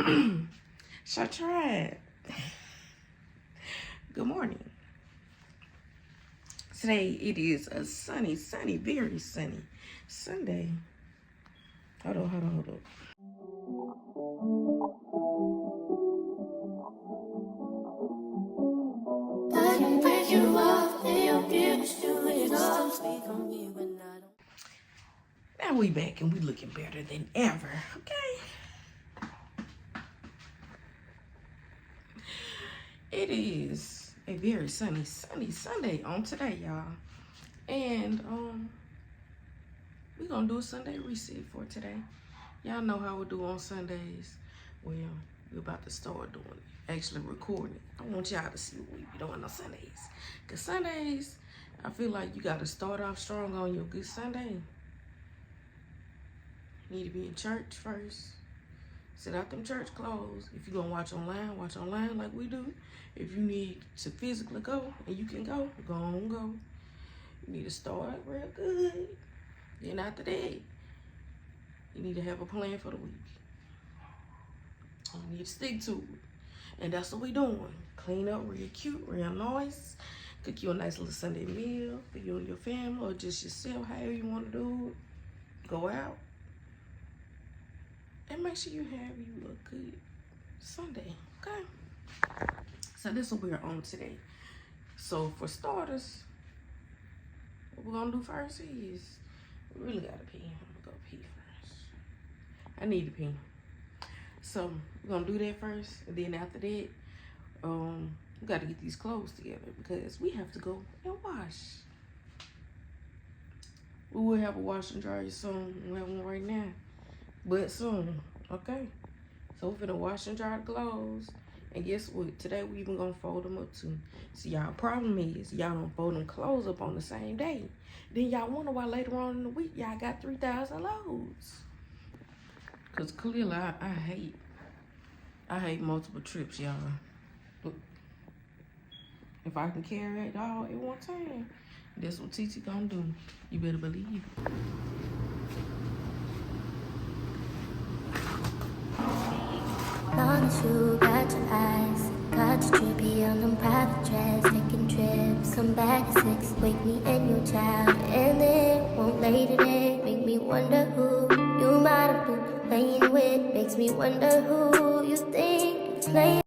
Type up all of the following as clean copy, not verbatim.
So try it. Good morning. Today it is a sunny, very sunny Sunday. Hold on. Now we back and we looking better than ever, okay? It is a very sunny Sunday on today, y'all. And we're gonna do a Sunday reset for today. Y'all know how we do on Sundays. Well, we're about to start doing it, actually recording it. I want y'all to see what we be doing on Sundays. Cause Sundays, I feel like you gotta start off strong on your good Sunday. You need to be in church first. Set out them church clothes. If you're gonna watch online like we do. If you need to physically go and you can go on go. You need to start real good. Then after that, you need to have a plan for the week. You need to stick to it. And that's what we doing. Clean up real cute, real nice. Cook you a nice little Sunday meal for you and your family, or just yourself, however you want to do it. Go out. And make sure you have you a good Sunday, okay? So this is what we're on today. So for starters, what we're gonna do first is, we really gotta pee. I'm gonna go pee first. I need to pee. So we're gonna do that first, and then after that, we gotta get these clothes together because we have to go and wash. We will have a wash and dryer soon. We have one right now, but soon, okay? So we're gonna wash and dry the clothes. And guess what? Today we even gonna fold them up too. See, y'all problem is y'all don't fold them clothes up on the same day. Then y'all wonder why later on in the week y'all got 3,000 loads. Cause clearly I hate multiple trips, y'all. But if I can carry it all at one time, that's what Hi.Itsshy gonna do. You better believe it. Long as you got your eyes, got your trippy on them private jets, taking trips, come back at 6, wake me and your child, and then won't lay today, make me wonder who you might have been playing with, makes me wonder who you think is playing.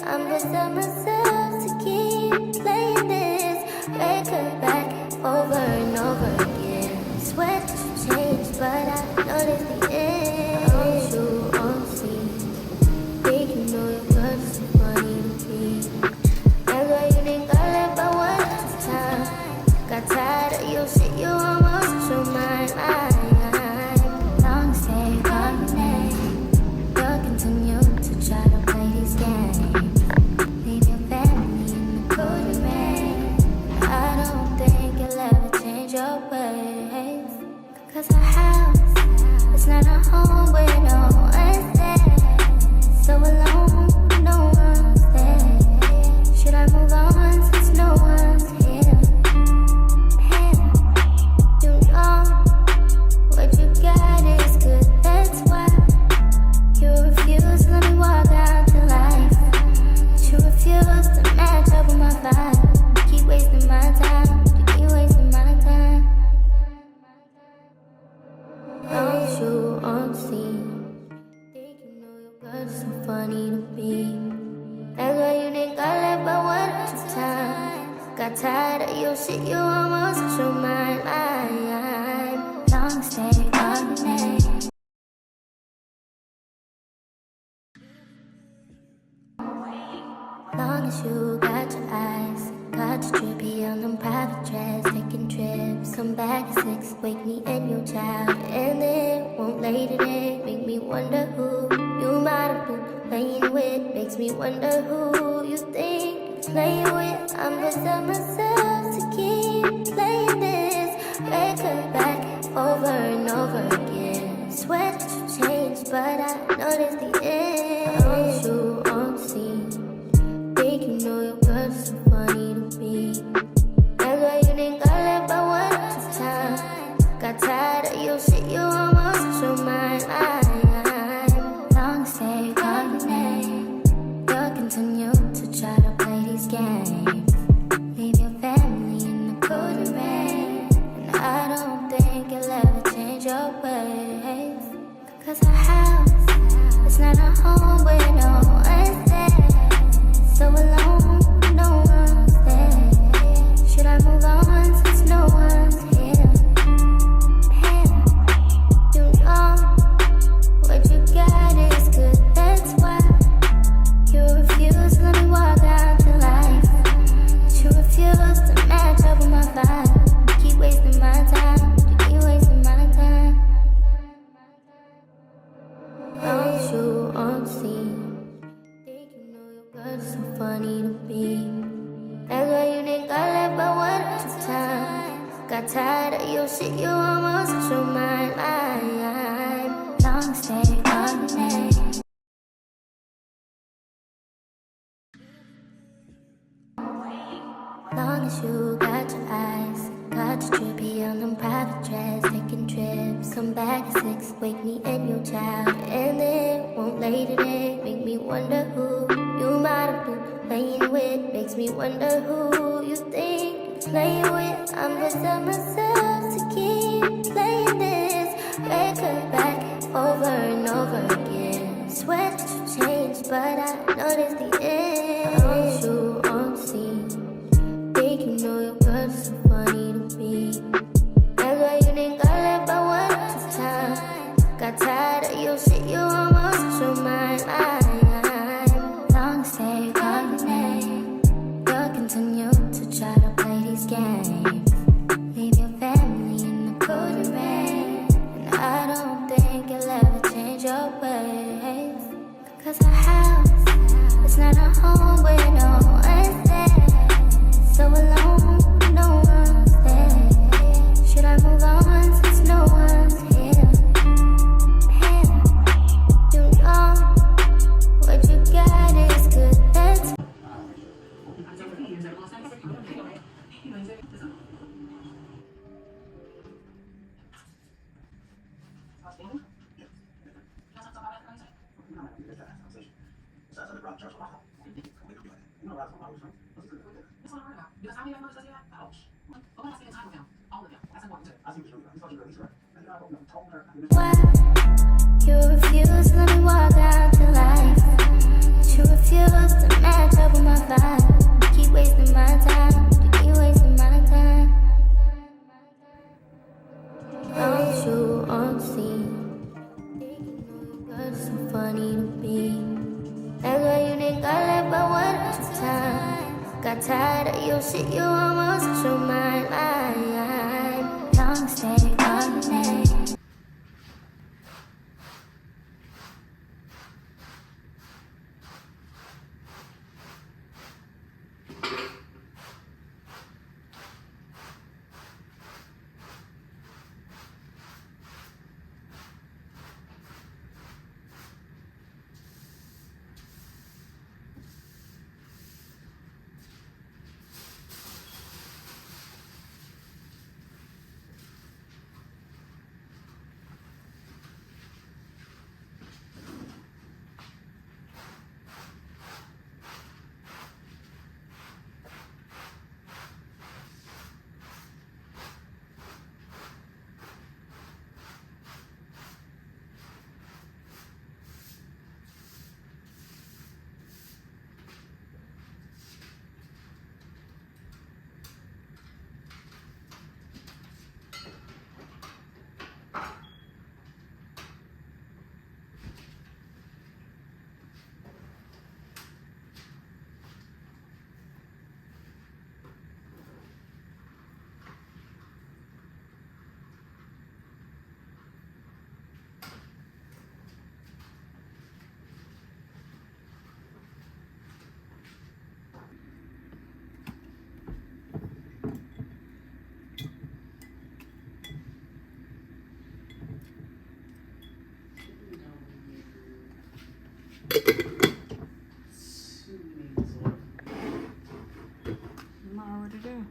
I'm just on myself to keep playing this record back over and over again. Swear that you changed, but I noticed the end. Don't you all see? Think you know your girl's so funny to me. That's why you think I left by one last time. Got tired of your shit, you almost your mind. Long stay, call your name. You'll continue to try to play these games. Cause our house is not a home where no one's there. So alone, no one's there. Should I move on since no one's here? You know what you got is good, that's why you refuse to let me walk out your life. But you refuse to match up with my vibe. Keep wasting my time, you keep wasting my time. Don't you all see? Think you know your girl's so funny to me. That's why you think I left by one at a time. Got tired of your shit, you almost lost your mind. Long stay on the name. Long as you got your eyes, got your trippy on them private jets, taking trips, come back at 6, wake me and your child, and then won't lay today, make me wonder who you might have been playing with, makes me wonder who you think you're playing with. I'm just on myself to keep playing this record back over and over again. Swear that you changed, but I noticed the end. Don't you all see? Think you know your girl's so funny to me. That's why you didn't got left by 1 2 times. Got tired of your shit, you almost lost your mind. Long stay, call your name. You'll continue to try to play these games. Leave your family in the cold rain. And I don't think you'll ever change your ways. Cause our house is not a home where no one's there. So alone, no one's there. Should I move on since no one's here? You know what you got is good, that's why you refuse to let me walk out your life. You refuse to match up with my vibe. You keep wasting my time, you keep wasting my time. Don't you all see? Think you know your girl's so funny to be. That's why you didn't got left by 1 2 times. Got tired of your shit, you almost lost your mind. Long stay, call your name. Long as you got your eyes, got your trippy on them private jets, taking trips. Come back at 6, wake me and your child, and then won't lay today. Make me wonder who you might have been playing with. Makes me wonder who you think you're playing with. I'm just telling myself to keep playing this record back over and over again. Swear that you changed, but I noticed the end. Don't you all see? Think you know your girl's so funny to me. That's why you didn't got left by 1 2 times. Got tired of your shit, you almost lost your mind. Long stay, call your name. You'll continue to try to play these games. Leave your family in the cold rain. And I don't think you'll ever change your ways. Cause our house is not a home where no one's there. So alone, no one's there. Should I move on since no one's here? You know what you got is good, that's why you refuse to let me walk out your life. You refuse to match up with my vibe. You keep wasting my time, you keep wasting my time. Don't you all see? Think you know your girl's so funny to be. That's why you didn't got left by 1 2 times. Got tired of your shit, you almost lost your mind. Long stay, call your name. I'm already there.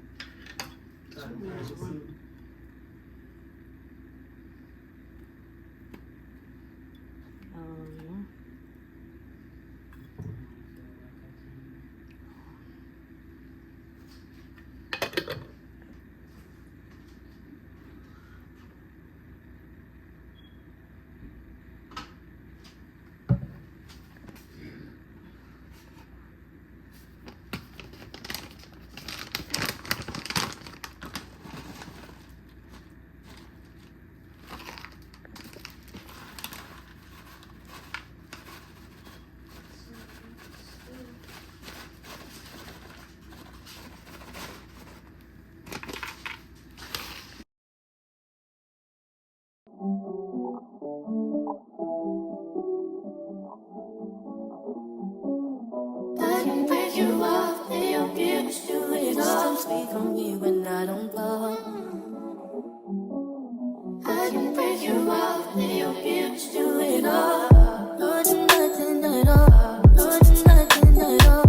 I can break you off, lay your views, do it all. Speak on me when I don't blow. I can break you off, lay your views, do it all. No, do nothing at all. No, do nothing at all.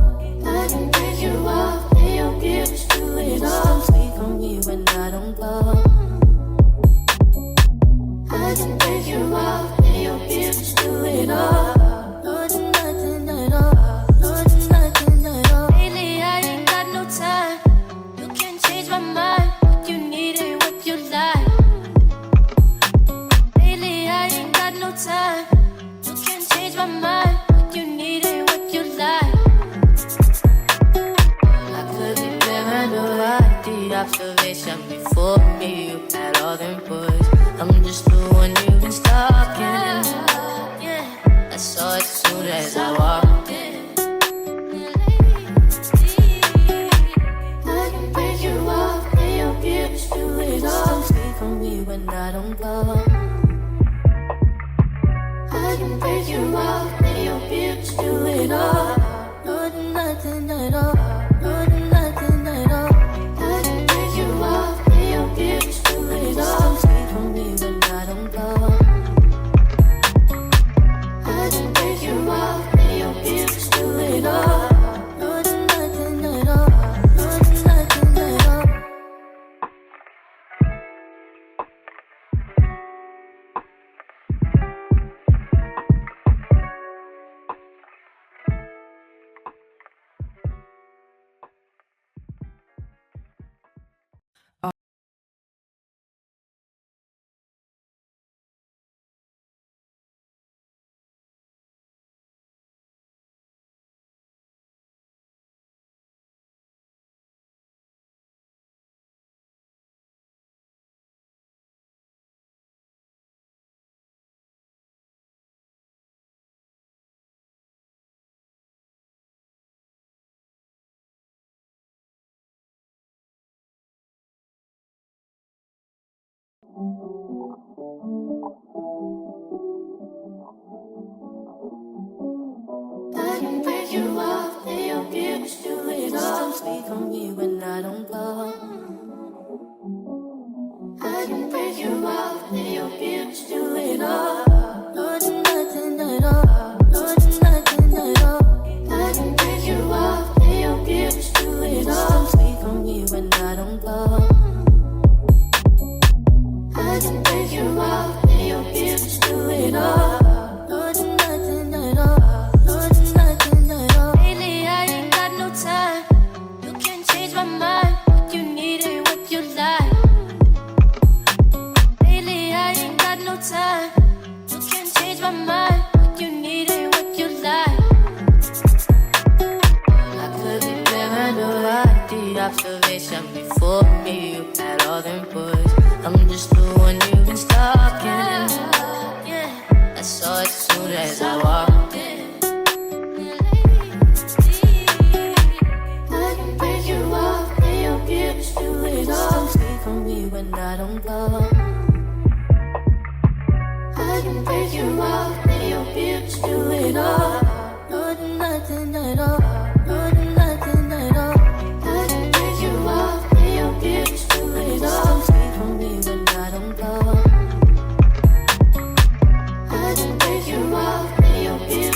I can break you off, lay your views, do it all. Speak on me when I don't blow. I can break you off, lay your views, do it all. No, do nothing at all. Observation before me, you had all them boys. I'm just the one you've been stalking. I saw it soon as I walked in. I can break you off, lay your views, do it all. Speak on me when I don't blow. I can break you off, lay your views, do it all. No, do nothing at all. No, do nothing at all. I can break you off, lay your views, do it all. Speak on me when I don't blow. I can break you off, lay your views, do it all. No, do nothing at all. No, do nothing at all. I can break you off, lay your views, do it all. Speak on me when I don't blow. I can break you off, lay your views, do it all. No, do nothing at all. No, do nothing at all. I can break you off, lay your views, do it all. Speak on me when I don't blow. I can break you off, lay your views, do it all. No, do nothing at all. No, do nothing at all. Lately I ain't got no time. You can't change my mind. What you need ain't what you like. Lately I ain't got no time. You can't change my mind. What you need ain't what you like. I could be paranoid. I did observation before me. You had all them boys. I'm just the one you've been stalking. I saw it soon as I walked in. I can break you off, lay your views, do it all. Speak on me when I don't blow. I can break you off, lay your views, do it all. No, do nothing at all. No, do nothing at all. I can break you off, lay your views, do it all. Speak on me when I don't blow. I can break you off, lay your views.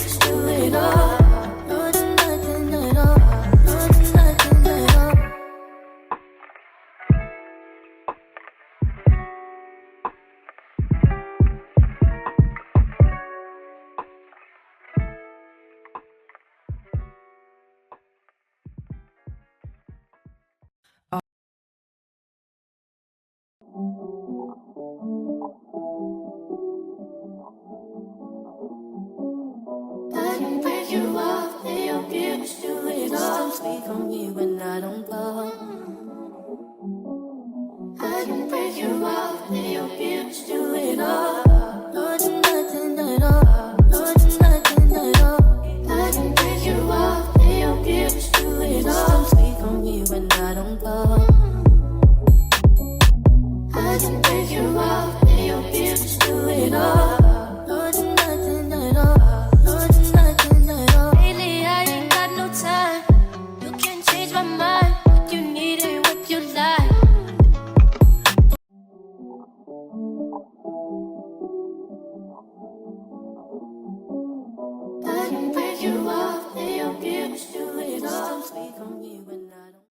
my mind.